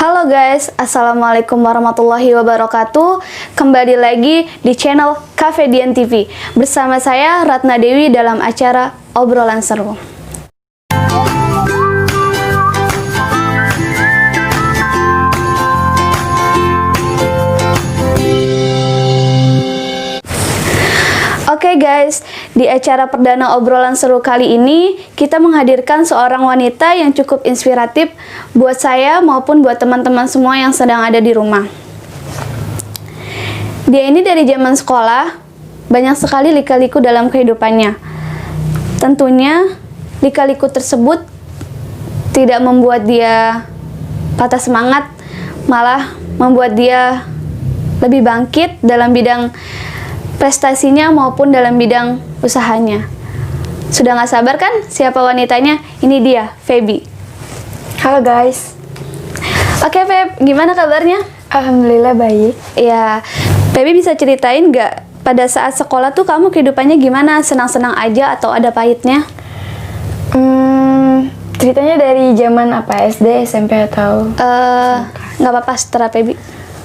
Halo guys, Assalamualaikum warahmatullahi wabarakatuh. Kembali lagi di channel Cafe Dian TV. Bersama saya Ratna Dewi dalam acara Obrolan Seru. Oke guys, di acara perdana Obrolan Seru kali ini kita menghadirkan seorang wanita yang cukup inspiratif buat saya maupun buat teman-teman semua yang sedang ada di rumah. Dia ini dari zaman sekolah banyak sekali lika-liku dalam kehidupannya. Tentunya lika-liku tersebut tidak membuat dia patah semangat, malah membuat dia lebih bangkit dalam bidang prestasinya maupun dalam bidang usahanya. Sudah gak sabar kan siapa wanitanya? Ini dia, Feby. Halo guys. Oke Feb, gimana kabarnya? Alhamdulillah baik. Ya, Feby bisa ceritain gak pada saat sekolah tuh kamu kehidupannya gimana? Senang-senang aja atau ada pahitnya? Ceritanya dari zaman apa? SD, SMP atau? Gak apa-apa setelah Feby.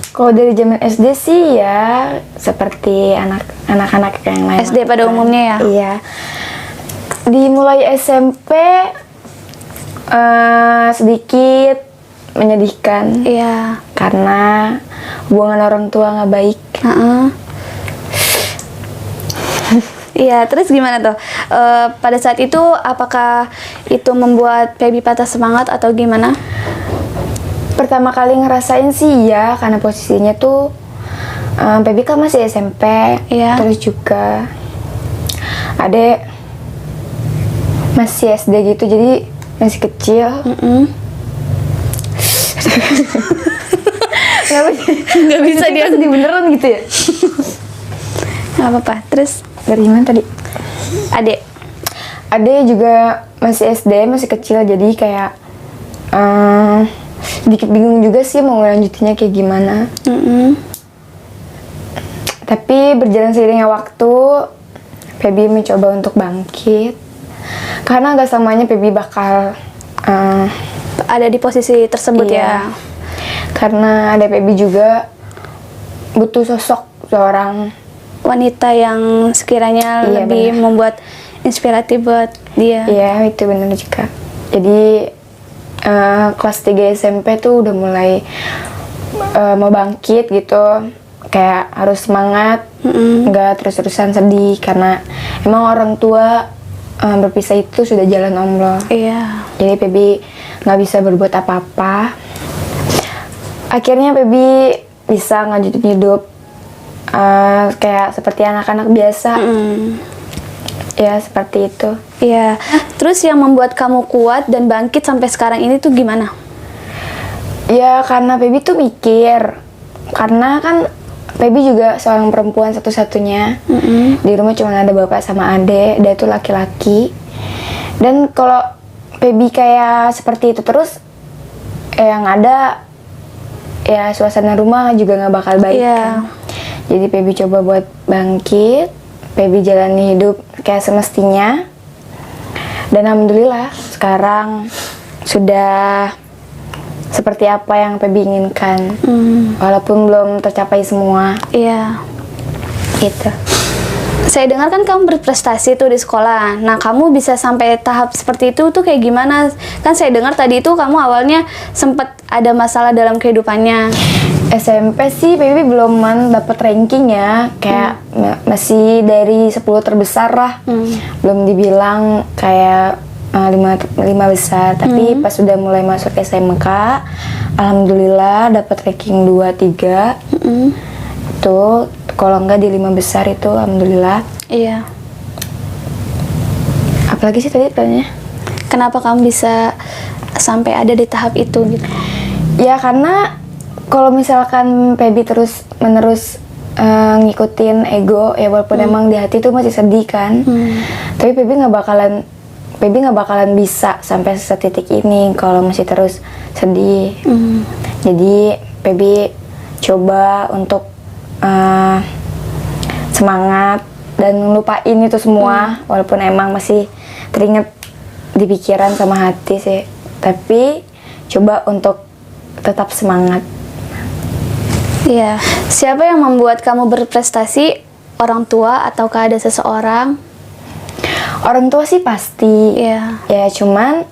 Kalau dari zaman SD sih ya seperti anak-anak yang lain. SD pada umumnya ya? Iya. Dimulai SMP sedikit menyedihkan. Iya. Karena hubungan orang tua nggak baik. Iya, terus gimana tuh? Pada saat itu apakah itu membuat Feby patah semangat atau gimana? Pertama kali ngerasain sih ya, karena posisinya tuh Feby kan masih SMP, Iya. Terus juga adek masih SD gitu, jadi masih kecil. Nggak bisa dia sedih beneran gitu ya. Nggak apa-apa. Terus Dari mana tadi? adek? Adek juga masih SD, masih kecil, jadi kayak sedikit bingung juga sih mau lanjutinnya kayak gimana. Tapi berjalan seiringnya waktu, Feby mencoba untuk bangkit. Karena gak selamanya Feby bakal Ada di posisi tersebut iya. ya? Karena ada Feby juga butuh sosok seorang Wanita yang sekiranya Iya, lebih benar. membuat inspiratif buat dia. Iya, itu benar juga. Jadi kelas 3 SMP tuh udah mulai mau bangkit gitu, kayak harus semangat, nggak terus-terusan sedih karena emang orang tua berpisah itu sudah jalan Allah. Iya. Jadi Feby nggak bisa berbuat apa-apa. Akhirnya Feby bisa ngajutin hidup kayak seperti anak-anak biasa. Ya seperti itu. Iya. Terus yang membuat kamu kuat dan bangkit sampai sekarang ini tuh gimana? Ya karena Feby tuh mikir, karena kan Feby juga seorang perempuan satu-satunya. Di rumah cuma ada bapak sama adek, dia tuh laki-laki. Dan kalau Feby kayak seperti itu terus, yang ada ya suasana rumah juga nggak bakal baik kan. Jadi Feby coba buat bangkit, Feby jalani hidup kayak semestinya. Dan alhamdulillah sekarang sudah seperti apa yang Feby inginkan. Walaupun belum tercapai semua. Iya. Gitu. Saya dengar kan kamu berprestasi tuh di sekolah. Nah, kamu bisa sampai tahap seperti itu tuh kayak gimana? Kan saya dengar tadi itu kamu awalnya sempat ada masalah dalam kehidupannya. SMP sih Feby belum dapat ranking ya, kayak masih dari 10 terbesar lah. Belum dibilang kayak 5 besar, tapi pas sudah mulai masuk SMK, alhamdulillah dapat ranking 2-3. Itu kalau enggak di 5 besar itu alhamdulillah. Iya. Apalagi sih tadi tanya? Kenapa kamu bisa sampai ada di tahap itu gitu? Ya karena kalau misalkan Feby terus menerus ngikutin ego ya, walaupun emang di hati tuh masih sedih kan, tapi Feby nggak bakalan bisa sampai setitik ini kalau masih terus sedih. Jadi Feby coba untuk semangat dan ngelupain itu semua, walaupun emang masih teringat di pikiran sama hati sih, tapi coba untuk tetap semangat. Iya. Siapa yang membuat kamu berprestasi? Orang tua ataukah ada seseorang? Orang tua sih pasti. Iya. Ya cuman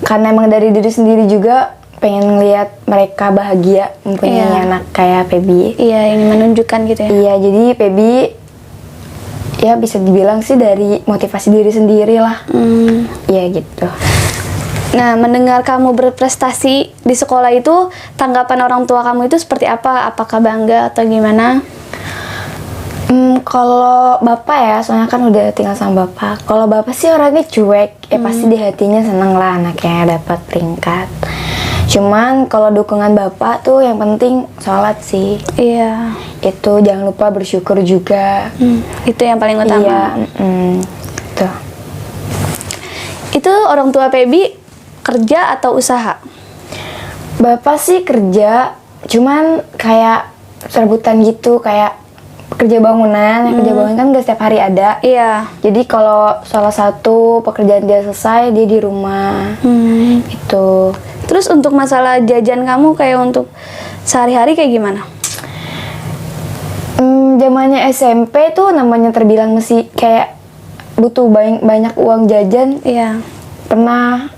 karena emang dari diri sendiri juga pengen ngeliat mereka bahagia mempunyai Iya. anak kayak Feby. Iya, ingin menunjukkan gitu ya. Iya, jadi Feby ya bisa dibilang sih dari motivasi diri sendiri lah. Iya gitu. Nah, mendengar kamu berprestasi di sekolah itu, tanggapan orang tua kamu itu seperti apa? Apakah bangga atau gimana? Kalau bapak ya, soalnya kan udah tinggal sama bapak. Kalau bapak sih orangnya cuek, ya pasti di hatinya seneng lah anaknya dapat peringkat. Cuman kalau dukungan bapak tuh yang penting sholat sih. Iya. Itu jangan lupa bersyukur juga. Itu yang paling utama. Iya, tuh. Itu orang tua Feby kerja atau usaha? Bapak sih kerja, cuman kayak rebutan gitu, kayak kerja bangunan. Kerja bangunan kan gak setiap hari ada. Iya. Jadi kalau salah satu pekerjaan dia selesai, dia di rumah. Itu. Terus untuk masalah jajan kamu kayak untuk sehari-hari kayak gimana? Zamannya SMP tuh namanya terbilang masih kayak butuh banyak uang jajan. Iya. Pernah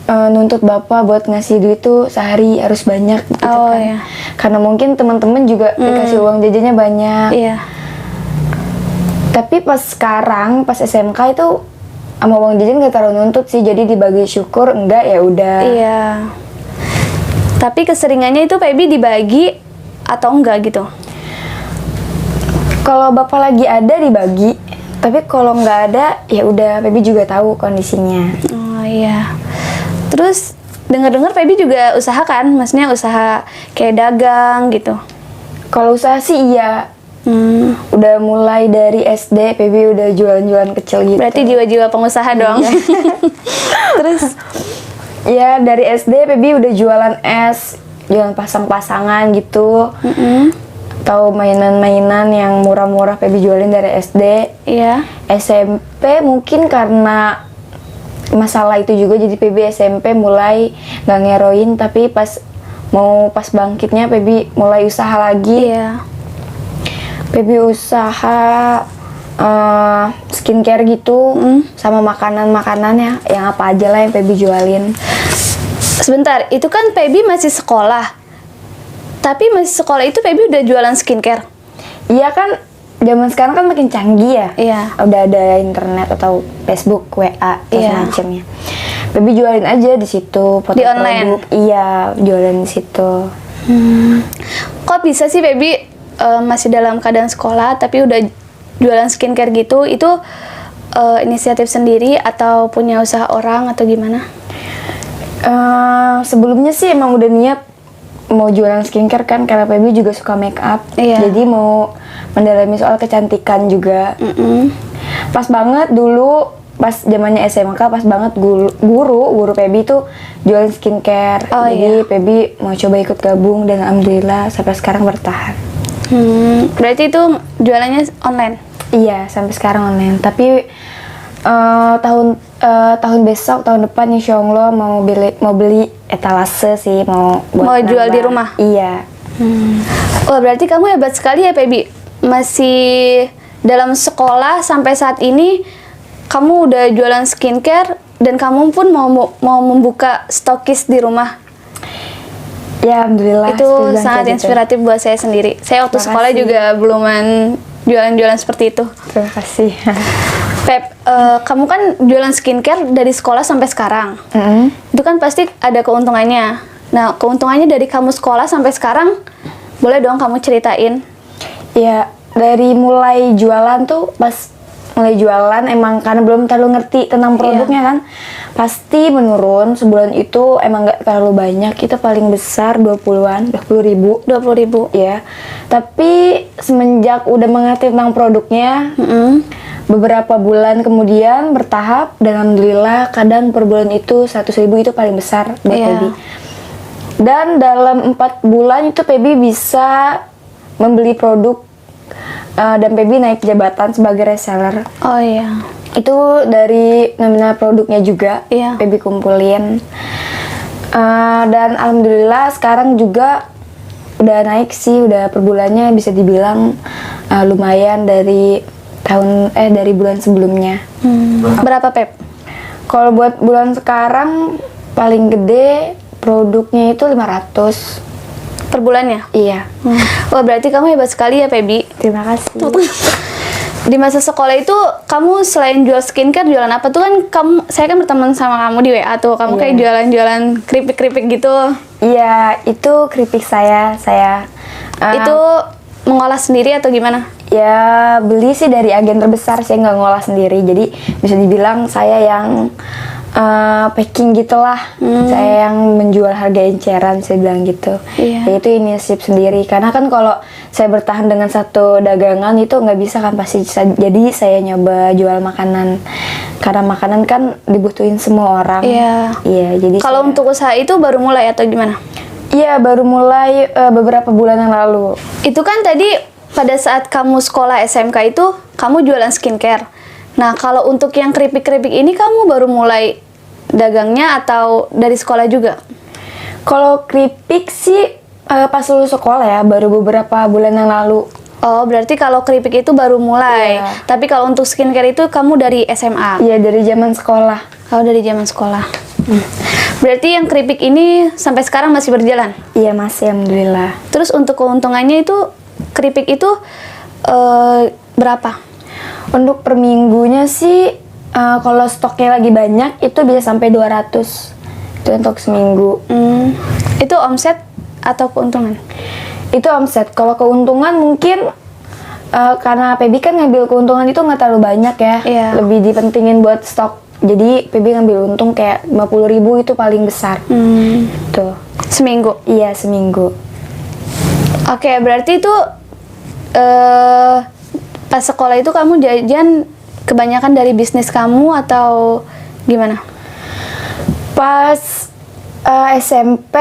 nuntut bapak buat ngasih duit tuh sehari harus banyak gitu Oh, kan. iya. Karena mungkin teman-teman juga dikasih uang jajannya banyak. Iya. Tapi pas sekarang, pas SMK itu sama uang jajan gak terlalu nuntut sih, jadi dibagi syukur, enggak ya udah. Iya. Tapi keseringannya itu Feby dibagi atau enggak gitu? Kalau bapak lagi ada dibagi, tapi kalau nggak ada ya udah, Feby juga tahu kondisinya. Oh iya. Terus dengar-dengar Feby juga usaha kan? Maksudnya usaha kayak dagang gitu. Kalau usaha sih iya, udah mulai dari SD Feby udah jualan-jualan kecil gitu. Berarti jiwa-jiwa pengusaha dong. Terus Ya dari SD Feby udah jualan es, jualan pasang-pasangan gitu. Atau mainan-mainan yang murah-murah Feby jualin dari SD. iya. SMP mungkin karena masalah itu juga, jadi Feby SMP mulai nggak ngeroin, tapi pas bangkitnya Feby mulai usaha lagi. Iya. Feby usaha skincare gitu, sama makanan-makanan ya, yang apa aja lah yang Feby jualin. Sebentar, itu kan Feby masih sekolah. Tapi masih sekolah itu Feby udah jualan skincare. Iya kan, zaman sekarang kan makin canggih ya. Iya. Udah ada internet atau Facebook, WA, atau Iya. semacamnya. Feby jualin aja di situ, foto Di online? produk. Iya, jualan di situ. Kok bisa sih Feby masih dalam keadaan sekolah tapi udah jualan skincare gitu? Itu inisiatif sendiri atau punya usaha orang atau gimana? Sebelumnya sih emang udah niat mau jualan skincare kan, karena Feby juga suka make up. Iya. Jadi mau mendalami soal kecantikan juga. Pas banget dulu pas zamannya SMK, pas banget guru Feby tuh jualan skincare. Oh, Jadi iya. Feby mau coba ikut gabung dan alhamdulillah sampai sekarang bertahan. Berarti itu jualannya online? Iya, sampai sekarang online. Tapi tahun besok, tahun depan insya Allah mau beli etalase sih, mau Jual di nambah. rumah? Iya. Wah, berarti kamu hebat sekali ya Feby. Masih dalam sekolah sampai saat ini kamu udah jualan skincare dan kamu pun mau membuka stokis di rumah. Ya, alhamdulillah. Itu semoga sangat kayak gitu. inspiratif buat saya sendiri. Saya waktu Terima sekolah kasih. juga beluman jualan-jualan seperti itu. Terima kasih. Feb, kamu kan jualan skincare dari sekolah sampai sekarang. Itu kan pasti ada keuntungannya. Nah, keuntungannya dari kamu sekolah sampai sekarang, boleh dong kamu ceritain? Ya, dari mulai jualan tuh, pas mulai jualan emang karena belum terlalu ngerti tentang produknya kan, pasti menurun. Sebulan itu emang nggak terlalu banyak, kita paling besar 20 ribu. 20.000. Ya, tapi semenjak udah mengerti tentang produknya, beberapa bulan kemudian bertahap, dan alhamdulillah kadang per bulan itu 100.000 itu paling besar buat Iya. Feby. Dan dalam 4 bulan itu Feby bisa membeli produk, dan Feby naik jabatan sebagai reseller. Oh iya. Itu dari nominal produknya juga Iya. Feby kumpulin. Dan alhamdulillah sekarang juga udah naik sih, udah per bulannya bisa dibilang lumayan dari dari bulan sebelumnya. Berapa Pep? Kalau buat bulan sekarang paling gede produknya itu 500 Per bulannya? Iya. Wah, berarti kamu hebat sekali ya, Pebi. Terima kasih. Di masa sekolah itu kamu selain jual skincare, jualan apa tuh? Kan saya kan berteman sama kamu di WA tuh. Kamu kayak jualan-jualan keripik-keripik gitu. Iya, itu keripik saya. Itu mengolah sendiri atau gimana? Ya beli sih dari agen terbesar, saya nggak ngolah sendiri. Jadi bisa dibilang saya yang packing gitulah. Saya yang menjual harga eceran, saya bilang gitu. Iya. Ya itu inisiatif sendiri. Karena kan kalau saya bertahan dengan satu dagangan itu nggak bisa kan, pasti jadi saya nyoba jual makanan. Karena makanan kan dibutuhin semua orang. Iya. Iya, jadi Kalau untuk usaha itu baru mulai atau gimana? Iya, baru mulai beberapa bulan yang lalu. Itu kan tadi pada saat kamu sekolah SMK itu kamu jualan skincare. Nah, kalau untuk yang keripik-keripik ini kamu baru mulai dagangnya atau dari sekolah juga? Kalau keripik sih pas lulus sekolah ya, baru beberapa bulan yang lalu. Oh, berarti kalau keripik itu baru mulai. Iya. Tapi kalau untuk skincare itu kamu dari SMA? Iya, dari zaman sekolah. Kalau dari zaman sekolah. Berarti yang keripik ini sampai sekarang masih berjalan? Iya, masih alhamdulillah. Terus untuk keuntungannya itu, keripik itu berapa? Untuk per minggunya sih kalau stoknya lagi banyak itu bisa sampai 200. Itu untuk seminggu. Itu omset atau keuntungan? Itu omset. Kalau keuntungan mungkin karena PB kan ngambil keuntungan itu nggak terlalu banyak ya. Iya. Lebih dipentingin buat stok. Jadi PB ngambil untung kayak 50.000 itu paling besar. Tuh. Seminggu? Iya, seminggu. Oke, berarti itu pas sekolah itu kamu jajan kebanyakan dari bisnis kamu atau gimana? Pas SMP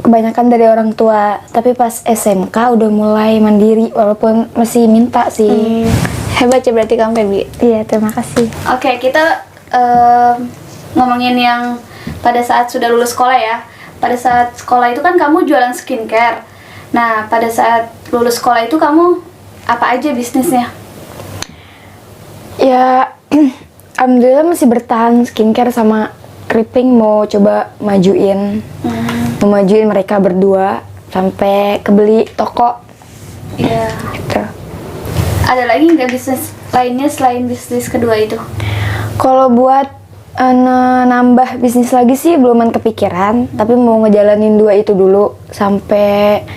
kebanyakan dari orang tua, tapi pas SMK udah mulai mandiri walaupun masih minta sih. Hebat ya berarti kamu, Feby. Iya, terima kasih. Oke, kita ngomongin yang pada saat sudah lulus sekolah ya. Pada saat sekolah itu kan kamu jualan skincare. Nah, pada saat lulus sekolah itu kamu apa aja bisnisnya? Ya, alhamdulillah masih bertahan skincare sama keripik, mau coba majuin. Mau majuin mereka berdua sampai kebeli toko. Iya. Gitu. Ada lagi nggak bisnis lainnya selain bisnis kedua itu? Kalau buat nambah bisnis lagi sih belum kepikiran, tapi mau ngejalanin dua itu dulu sampai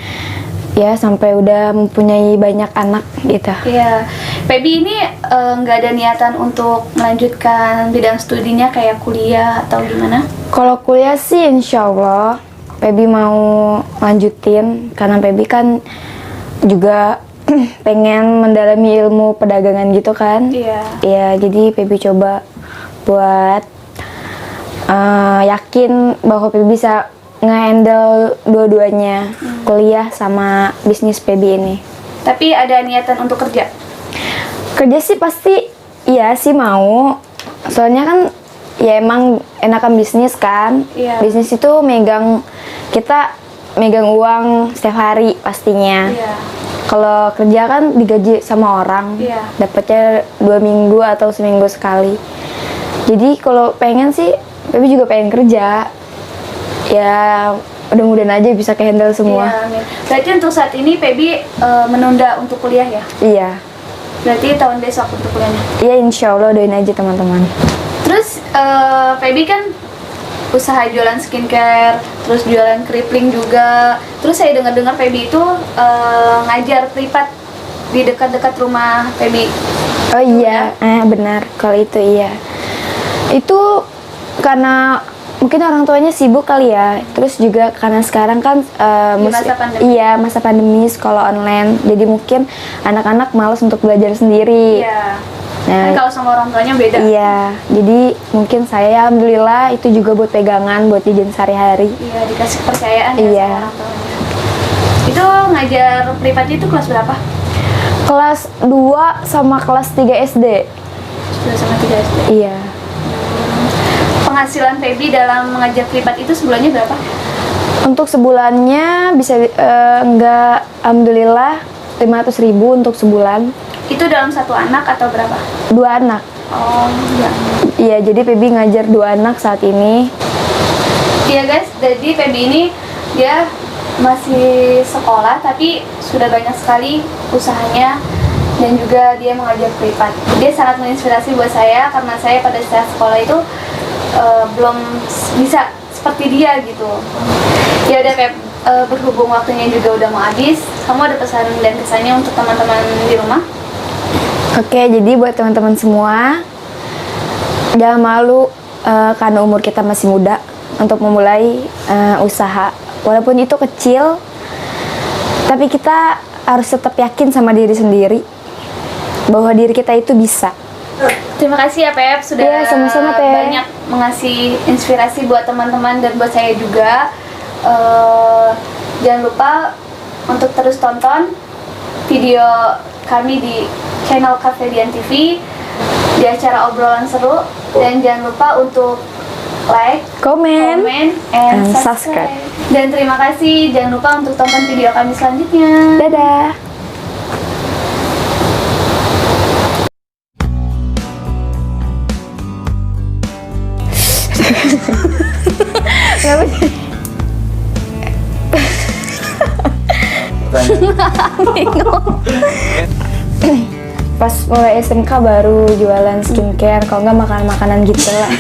udah mempunyai banyak anak gitu. Iya, Feby ini nggak ada niatan untuk melanjutkan bidang studinya kayak kuliah atau gimana? Kalau kuliah sih insya Allah Feby mau lanjutin, karena Feby kan juga pengen mendalami ilmu perdagangan gitu kan. Iya. Iya, jadi Feby coba buat yakin bahwa Feby bisa nge-handle dua-duanya, kuliah sama bisnis Feby ini. Tapi ada niatan untuk kerja? Kerja sih pasti iya sih mau. Soalnya kan ya emang enakan bisnis kan. Iya. Bisnis itu kita megang uang setiap hari pastinya. Iya. Kalau kerja kan digaji sama orang. Iya. Dapatnya 2 minggu atau seminggu sekali. Jadi kalau pengen sih, Feby juga pengen kerja. Ya mudah-mudahan aja bisa ke-handle semua. Iya, amin. Berarti untuk saat ini Feby menunda untuk kuliah ya? Iya. Berarti tahun besok untuk kuliahnya? Iya, insya Allah, doain aja teman-teman. Terus Feby kan usaha jualan skincare, terus jualan keripling juga. Terus saya dengar-dengar Feby itu ngajar privat di dekat-dekat rumah Feby. Oh iya, benar. Kalau itu iya. Itu karena mungkin orang tuanya sibuk kali ya. Terus juga karena sekarang kan masa pandemi. Iya, masa pandemi, sekolah online. Jadi mungkin anak-anak malas untuk belajar sendiri. Iya. Nah, Kan kalau sama orang tuanya beda. iya. Jadi mungkin saya alhamdulillah itu juga buat pegangan buat jajan sehari-hari. Iya, dikasih kepercayaan ya Iya. sama orang tuanya. Itu ngajar privatnya itu kelas berapa? Kelas 2 sama kelas 3 SD. Sudah sama 3 SD. Iya. penghasilan Feby dalam mengajar privat itu sebulannya berapa? Untuk sebulannya bisa enggak, alhamdulillah 500.000 untuk sebulan. Itu dalam satu anak atau berapa? 2 anak. Oh iya. Iya, jadi Feby ngajar 2 anak saat ini. Iya guys, jadi Feby ini dia masih sekolah tapi sudah banyak sekali usahanya dan juga dia mengajar privat. Dia sangat menginspirasi buat saya karena saya pada saat sekolah itu belum bisa seperti dia gitu. Ya udah Feb, berhubung waktunya juga udah mau habis, kamu ada pesan dan kesannya untuk teman-teman di rumah? Oke, jadi buat teman-teman semua, jangan malu karena umur kita masih muda untuk memulai usaha. Walaupun itu kecil, tapi kita harus tetap yakin sama diri sendiri bahwa diri kita itu bisa. Terima kasih ya Pep, sudah Iya, sama-sama, Pep. banyak mengasih inspirasi buat teman-teman dan buat saya juga. Jangan lupa untuk terus tonton video kami di channel Cafe Dian TV di acara obrolan seru, dan jangan lupa untuk like, Komen, and and subscribe. subscribe. Dan terima kasih, jangan lupa untuk tonton video kami selanjutnya. Dadah. Kenapa sih? Pas mulai SMK baru jualan skincare, kalau nggak makanan-makanan gitu lah.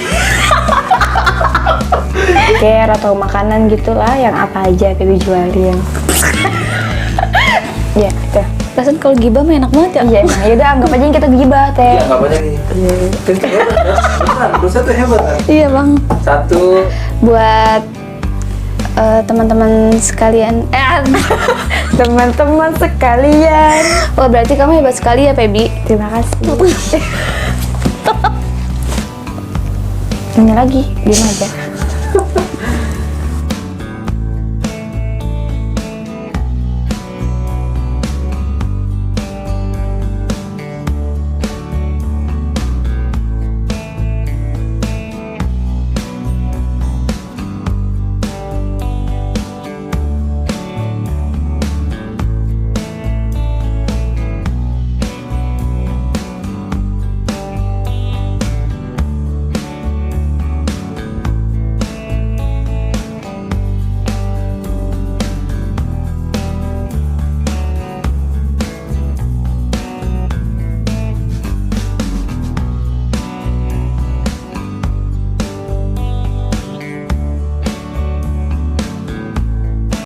Skincare atau makanan gitulah, yang apa aja Feby jualin. Ya, udah. Perasaan kalau gibah mah enak banget ya. Iya emang, yaudah anggap aja yang kita gibah teh. Ya, nggak banyak nih. Kan hebat ya. Beneran, dosa tuh hebat kan. Iya bang. Satu, Buat teman-teman sekalian, Teman-teman sekalian. oh berarti kamu hebat sekali ya Feby. Terima kasih. Nanya lagi, gimana aja?